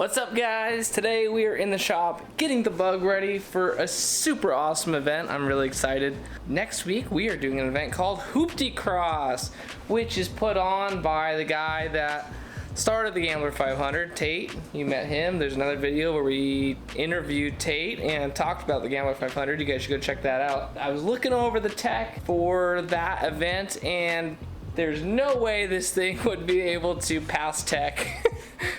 What's up, guys? Today we are in the shop getting the bug ready for a super awesome event. I'm really excited. Next week we are doing an event called HooptieXross, which is put on by the guy that started the Gambler 500, Tate. You met him. There's another video where we interviewed Tate and talked about the Gambler 500. You guys should go check that out. I was looking over the tech for that event and there's no way this thing would be able to pass tech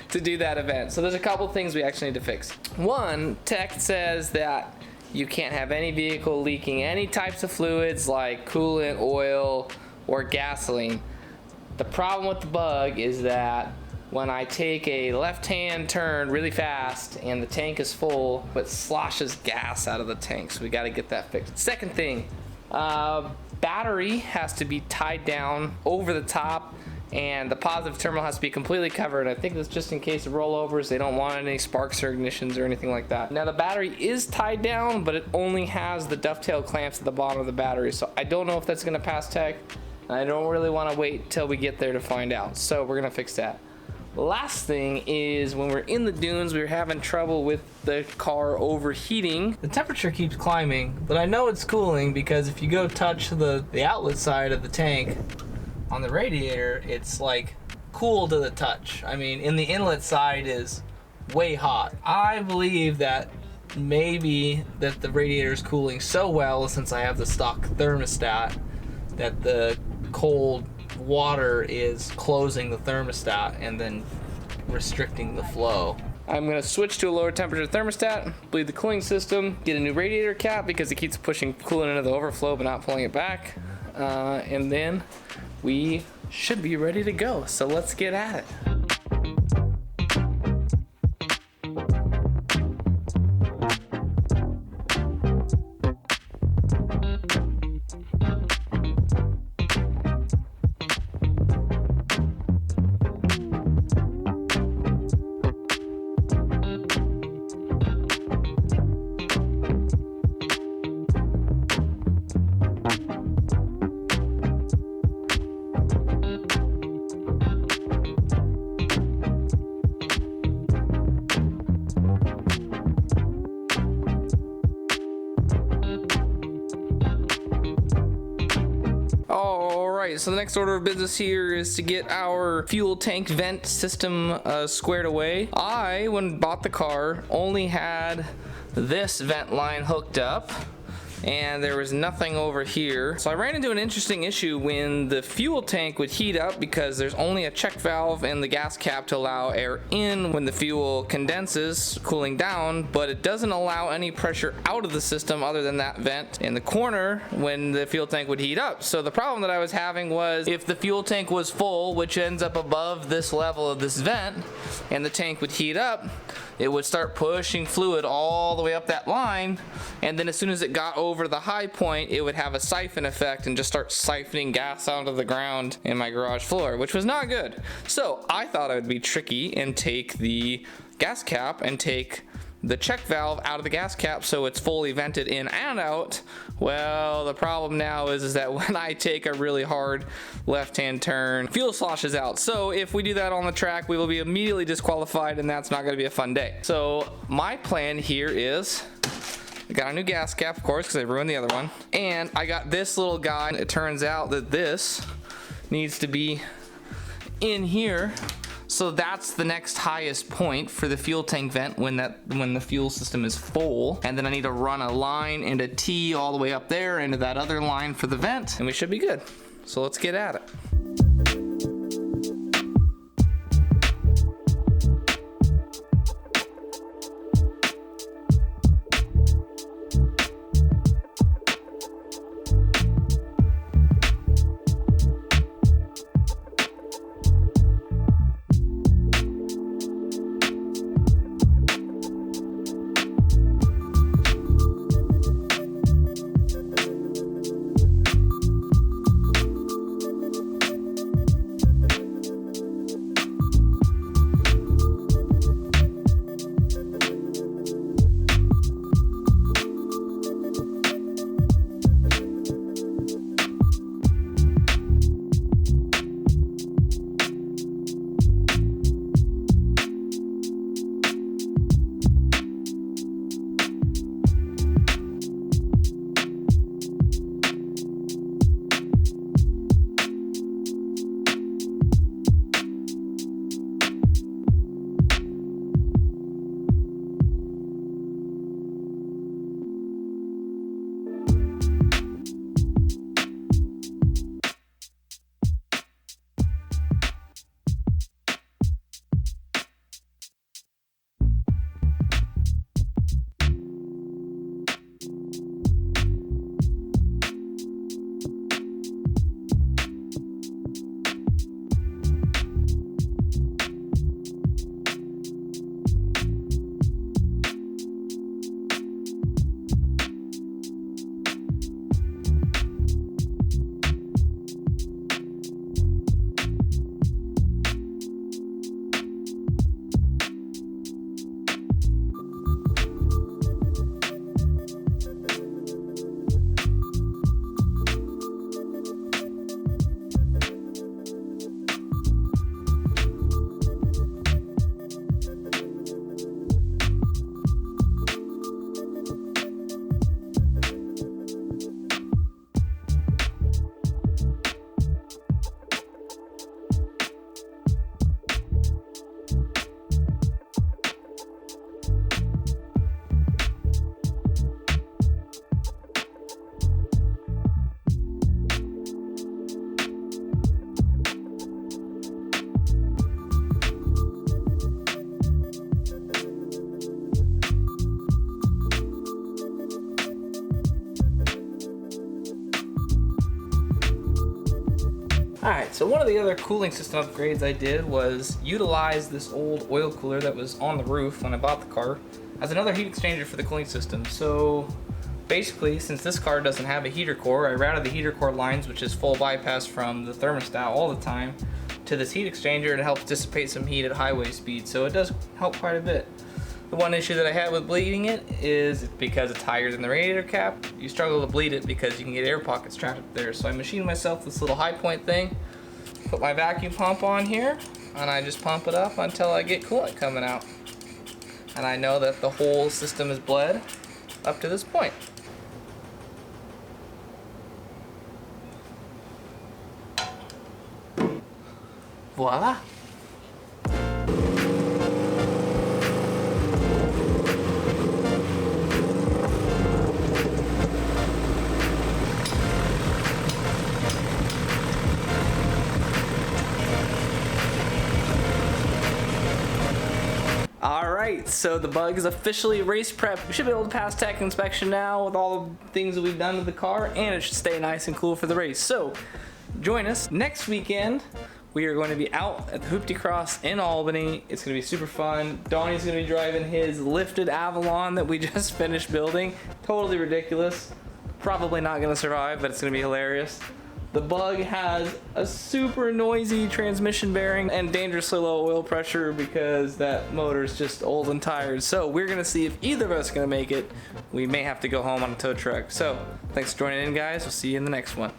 to do that event. So there's a couple things we actually need to fix. One, tech says that you can't have any vehicle leaking any types of fluids like coolant, oil, or gasoline. The problem with the bug is that when I take a left-hand turn really fast and the tank is full, it sloshes gas out of the tank, so we got to get that fixed. Second thing, battery has to be tied down over the top and the positive terminal has to be completely covered. I think that's just in case of rollovers. They don't want any sparks or ignitions or anything like that. Now the battery is tied down, but it only has the dovetail clamps at the bottom of the battery, so I don't know if that's going to pass tech. I don't really want to wait till we get there to find out, so we're going to fix that. Last thing is when we're in the dunes, we were having trouble with the car overheating. The temperature keeps climbing, but I know it's cooling because if you go touch the outlet side of the tank on the radiator, it's like cool to the touch. I mean, in the inlet side is way hot. I believe that maybe that the radiator is cooling so well since I have the stock thermostat that the cold water is closing the thermostat and then restricting the flow. I'm gonna switch to a lower temperature thermostat, bleed the cooling system, get a new radiator cap because it keeps pushing coolant into the overflow but not pulling it back, and then we should be ready to go. So let's get at it. So the next order of business here is to get our fuel tank vent system squared away. I, when bought the car, only had this vent line hooked up and there was nothing over here. So I ran into an interesting issue when the fuel tank would heat up because there's only a check valve and the gas cap to allow air in when the fuel condenses, cooling down, but it doesn't allow any pressure out of the system other than that vent in the corner when the fuel tank would heat up. So the problem that I was having was if the fuel tank was full, which ends up above this level of this vent, and the tank would heat up, it would start pushing fluid all the way up that line, and then as soon as it got over the high point, it would have a siphon effect and just start siphoning gas out of the ground in my garage floor, which was not good. So I thought I would be tricky and take the gas cap and take the check valve out of the gas cap so it's fully vented in and out. Well, the problem now is that when I take a really hard left-hand turn, fuel sloshes out. So if we do that on the track, we will be immediately disqualified and that's not going to be a fun day. So my plan here is I got a new gas cap, of course, because I ruined the other one. And I got this little guy. It turns out that this needs to be in here. So that's the next highest point for the fuel tank vent when the fuel system is full. And then I need to run a line and a T all the way up there into that other line for the vent, and we should be good. So let's get at it. So one of the other cooling system upgrades I did was utilize this old oil cooler that was on the roof when I bought the car as another heat exchanger for the cooling system. So basically, since this car doesn't have a heater core, I routed the heater core lines, which is full bypass from the thermostat all the time, to this heat exchanger, and it helps dissipate some heat at highway speed. So it does help quite a bit. The one issue that I had with bleeding it is because it's higher than the radiator cap, you struggle to bleed it because you can get air pockets trapped up there. So I machined myself this little high point thing, put my vacuum pump on here, and I just pump it up until I get coolant coming out. And I know that the whole system is bled up to this point. Voila! Alright, so the bug is officially race prep. We should be able to pass tech inspection now with all the things that we've done to the car, and it should stay nice and cool for the race. So, join us next weekend. We are going to be out at the HooptieCross in Albany. It's going to be super fun. Donnie's going to be driving his lifted Avalon that we just finished building. Totally ridiculous. Probably not going to survive, but it's going to be hilarious. The bug has a super noisy transmission bearing and dangerously low oil pressure because that motor is just old and tired. So we're gonna see if either of us are gonna make it. We may have to go home on a tow truck. So thanks for joining in, guys. We'll see you in the next one.